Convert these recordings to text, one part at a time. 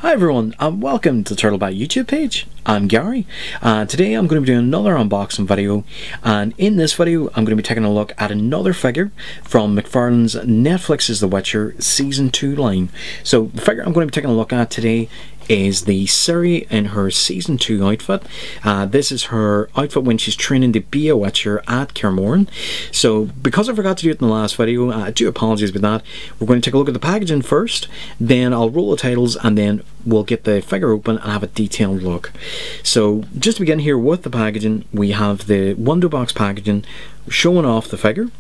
Hi everyone, and welcome to the Turtlebat YouTube page. I'm Gary, and today I'm going to be doing another unboxing video, and in this video I'm going to be taking a look at another figure from McFarlane's Netflix's The Witcher Season 2 line. So the figure I'm going to be taking a look at today is the Ciri in her Season 2 outfit. This is her outfit when she's training to be a Witcher at Kaer. So because I forgot to do it in the last video, I do apologise about that. We're going to take a look at the packaging first, then I'll roll the titles, and then we'll get the figure open and have a detailed look. So just to begin here with the packaging, we have the window box packaging showing off the figure.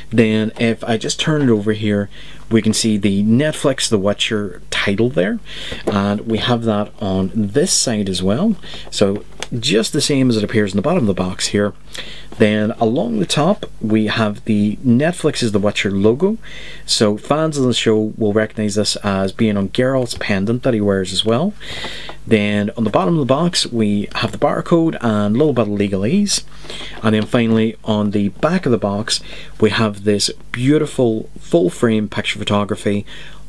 Then if I just turn it over here, we can see the Netflix The Witcher title there, and we have that on this side as well, so just the same as it appears in the bottom of the box here. Then along the top we have the Netflix's The Witcher logo, so fans of the show will recognize this as being on Geralt's pendant that he wears as well. Then on the bottom of the box we have the barcode and a little bit of legalese, and then finally on the back of the box we have this beautiful full frame picture photography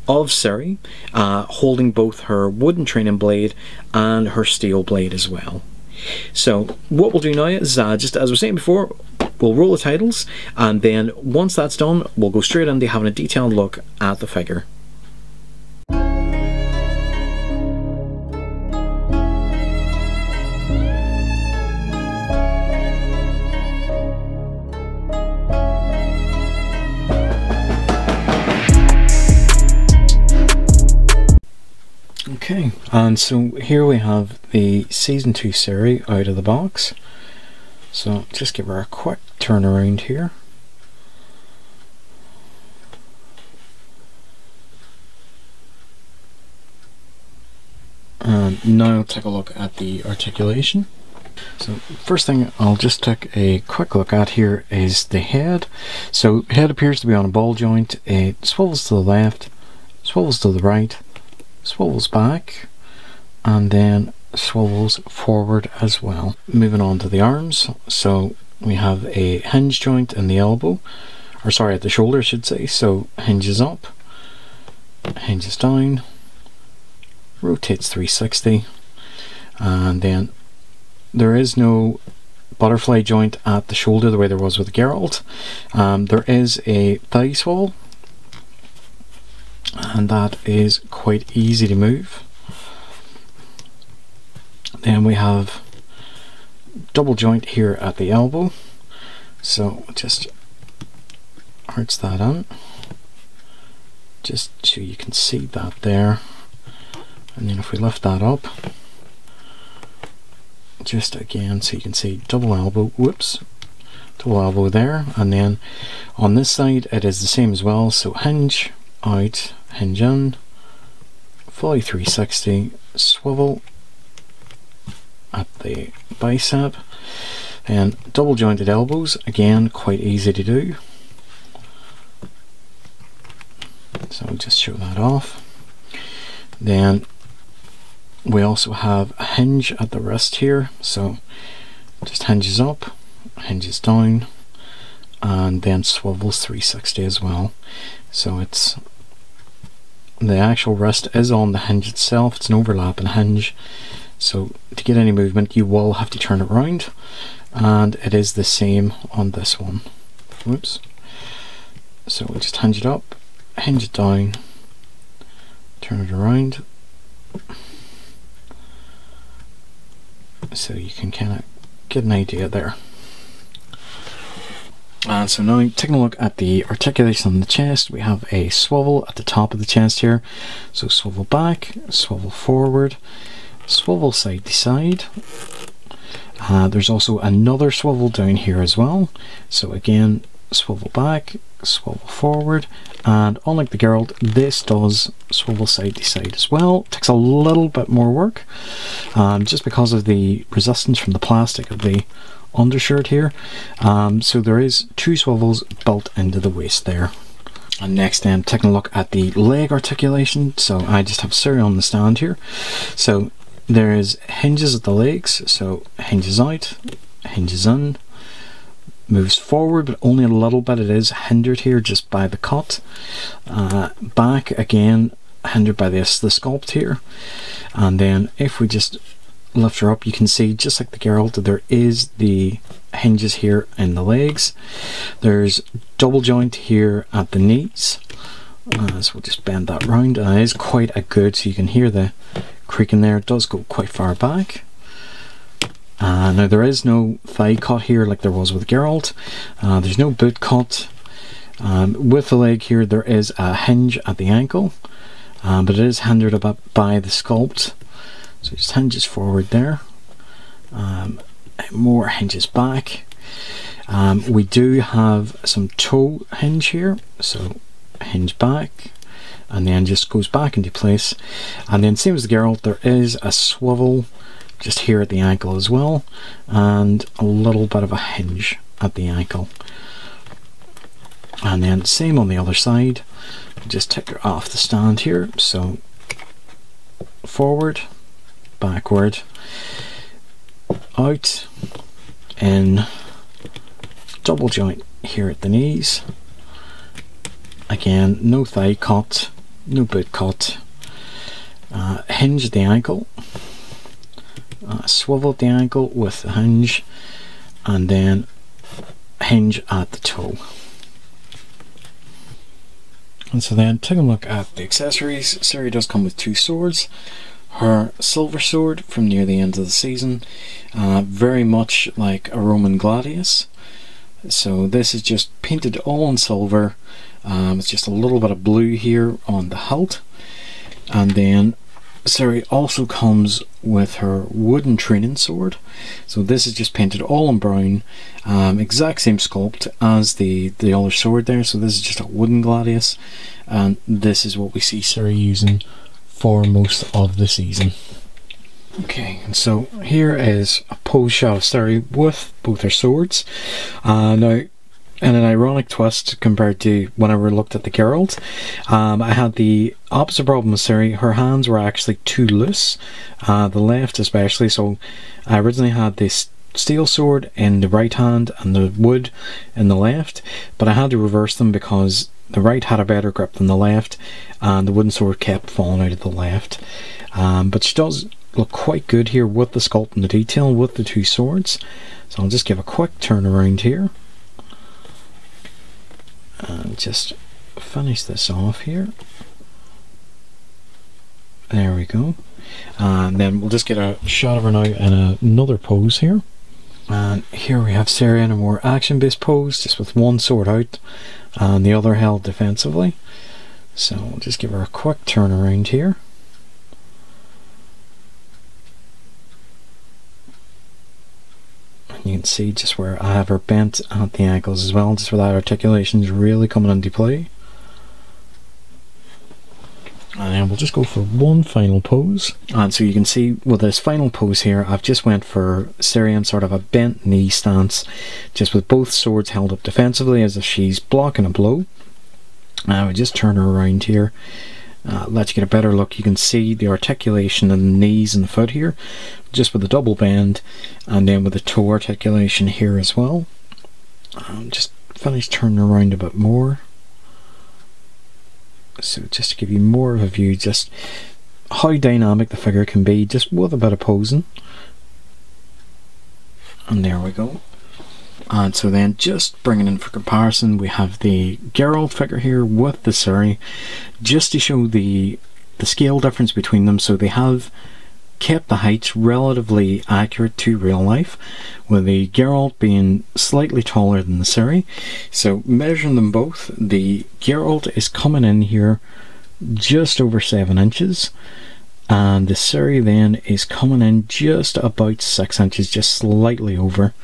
of Ciri holding both her wooden training blade and her steel blade as well. So what we'll do now is, just as I was saying before, we'll roll the titles, and then once that's done we'll go straight into having a detailed look at the figure. Okay, and so here we have the Season 2 Ciri out of the box. So just give her a quick turn around here. And now take a look at the articulation. So first thing I'll just take a quick look at here is the head. So head appears to be on a ball joint. It swivels to the left, swivels to the right, swivels back, and then swivels forward as well. Moving on to the arms, so we have a hinge joint in the elbow, or sorry, at the shoulder I should say. So hinges up, hinges down, rotates 360, and then there is no butterfly joint at the shoulder the way there was with Geralt. There is a thigh swivel, and that is quite easy to move. Then we have double joint here at the elbow, so just arch that in just so you can see that there, and then if we lift that up just again so you can see double elbow, whoops, double elbow there. And then on this side it is the same as well, so hinge out, hinge in, fully 360, swivel at the bicep, and double jointed elbows, again quite easy to do. So I'll just show that off. Then we also have a hinge at the wrist here, so just hinges up, hinges down, and then swivels 360 as well. So it's the actual wrist is on the hinge itself, it's an overlapping hinge, so to get any movement you will have to turn it around, and it is the same on this one. Whoops. So we'll just hinge it up, hinge it down, turn it around, so you can kind of get an idea there. And so now taking a look at the articulation on the chest, we have a swivel at the top of the chest here, so swivel back, swivel forward, swivel side to side. There's also another swivel down here as well, so again swivel back, swivel forward, and unlike the Geralt, this does swivel side to side as well. Takes a little bit more work just because of the resistance from the plastic of the undershirt here, so there is two swivels built into the waist there. And next then taking a look at the leg articulation, so I just have Ciri on the stand here. So there is hinges at the legs, so hinges out, hinges in, moves forward but only a little bit. It is hindered here just by the cut. Back again hindered by the sculpt here. And then if we just lift her up, you can see, just like the Geralt, there is the hinges here in the legs. There's double joint here at the knees. So we'll just bend that round, and it is quite a good, so you can hear the creaking there. It does go quite far back. Now there is no thigh cut here like there was with Geralt. There's no boot cut. With the leg here, there is a hinge at the ankle, but it is hindered a bit by the sculpt. So it just hinges forward there. More hinges back. We do have some toe hinge here, so hinge back, and then just goes back into place. And then same as the Geralt, there is a swivel just here at the ankle as well, and a little bit of a hinge at the ankle. And then same on the other side. Just take her off the stand here, so forward, backward, out, in, double joint here at the knees. Again, no thigh cut, no boot cut, hinge at the ankle, swivel at the ankle with the hinge, and then hinge at the toe. And so then, taking a look at the accessories, Ciri does come with 2 swords. Her silver sword from near the end of the season, very much like a Roman gladius. So this is just painted all in silver. It's just a little bit of blue here on the hilt. And then Ciri also comes with her wooden training sword. So this is just painted all in brown, exact same sculpt as the other sword there. So this is just a wooden gladius, and this is what we see Ciri using for most of the season. Okay, and so here is a pose shot of Ciri with both her swords. Now, in an ironic twist compared to whenever I looked at the Geralt, I had the opposite problem with Ciri. Her hands were actually too loose, the left especially. So I originally had this steel sword in the right hand and the wood in the left, but I had to reverse them because the right had a better grip than the left, and the wooden sword kept falling out of the left. But she does look quite good here with the sculpt and the detail with the 2 swords. So I'll just give a quick turn around here and just finish this off here. There we go. And then we'll just get a shot of her now in another pose here. And here we have Ciri in a more action-based pose, just with one sword out and the other held defensively. So we'll just give her a quick turn around here. And you can see just where I have her bent at the ankles as well, just where that articulation is really coming into play. And then we'll just go for one final pose. And so you can see with this final pose here, I've just went for Ciri in sort of a bent knee stance, just with both swords held up defensively as if she's blocking a blow. I would just turn her around here, let you get a better look. You can see the articulation in the knees and the foot here, just with a double bend, and then with the toe articulation here as well. Just finish turning around a bit more. So just to give you more of a view, just how dynamic the figure can be, just with a bit of posing. And there we go. And so then, just bringing in for comparison, we have the Geralt figure here with the Ciri, just to show the scale difference between them. So they have kept the heights relatively accurate to real life, with the Geralt being slightly taller than the Ciri. So measuring them both, the Geralt is coming in here just over 7 inches, and the Ciri then is coming in just about 6 inches, just slightly over.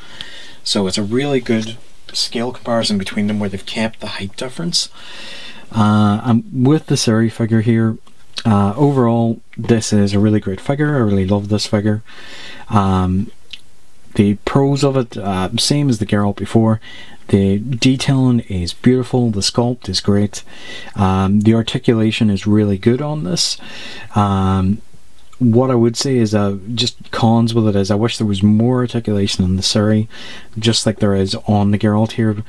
So it's a really good scale comparison between them where they've kept the height difference. And with the Ciri figure here, overall this is a really great figure. I really love this figure. The pros of it, same as the Geralt before. The detailing is beautiful, the sculpt is great, the articulation is really good on this. What I would say is just cons with it is I wish there was more articulation in the Ciri, just like there is on the Geralt here,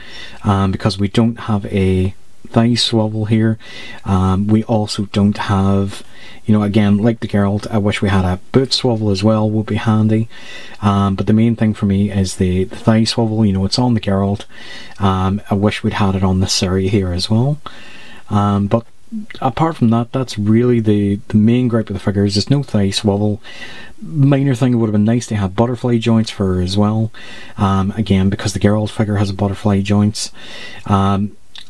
because we don't have a thigh swivel here. We also don't have, you know, again, like the Geralt, I wish we had a boot swivel as well, would be handy. But the main thing for me is the thigh swivel. You know, it's on the Geralt. I wish we'd had it on the Ciri here as well. But apart from that, that's really the main gripe of the figures. There's no thigh swivel. Minor thing, it would have been nice to have butterfly joints for her as well. Again, because the Geralt figure has a butterfly joints.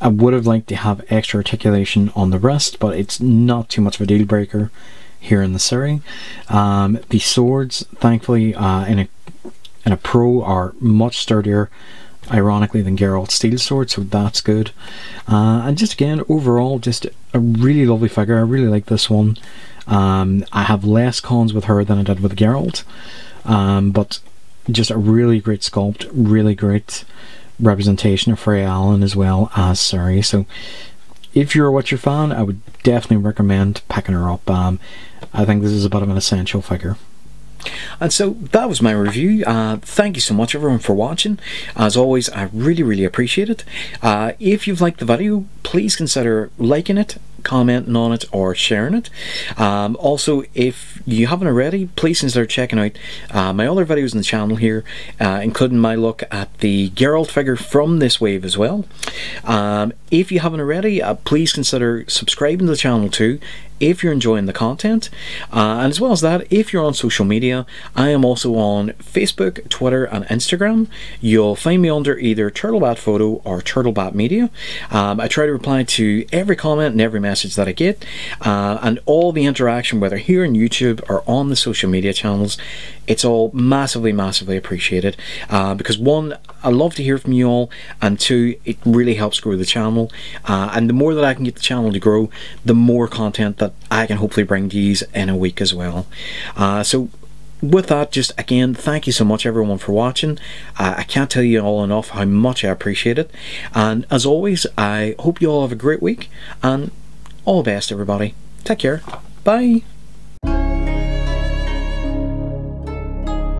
I would have liked to have extra articulation on the wrist, but it's not too much of a deal breaker here in the Ciri. The swords, thankfully, in a Pro are much sturdier, ironically, than Geralt's steel sword, so that's good. And just again, overall, just a really lovely figure. I really like this one. I have less cons with her than I did with Geralt, but just a really great sculpt, really great representation of Freya Allan as well as Ciri. So if you're a Witcher fan, I would definitely recommend picking her up. I think this is a bit of an essential figure. And so that was my review. Thank you so much everyone for watching. As always, I really appreciate it. If you've liked the video, please consider liking it, commenting on it, or sharing it. Also, if you haven't already, please consider checking out my other videos on the channel here, including my look at the Geralt figure from this wave as well. If you haven't already, please consider subscribing to the channel too, if you're enjoying the content. And as well as that, if you're on social media, I am also on Facebook, Twitter and Instagram. You'll find me under either TurtleBat Photo or TurtleBat Media. I try to reply to every comment and every message that I get, and all the interaction, whether here on YouTube or on the social media channels. It's all massively appreciated, because one, I love to hear from you all, and two, it really helps grow the channel, and the more that I can get the channel to grow, the more content that I can hopefully bring to you in a week as well. So with that, just again, thank you so much everyone for watching. I can't tell you all enough how much I appreciate it, and as always, I hope you all have a great week, and all the best everybody. Take care. Bye.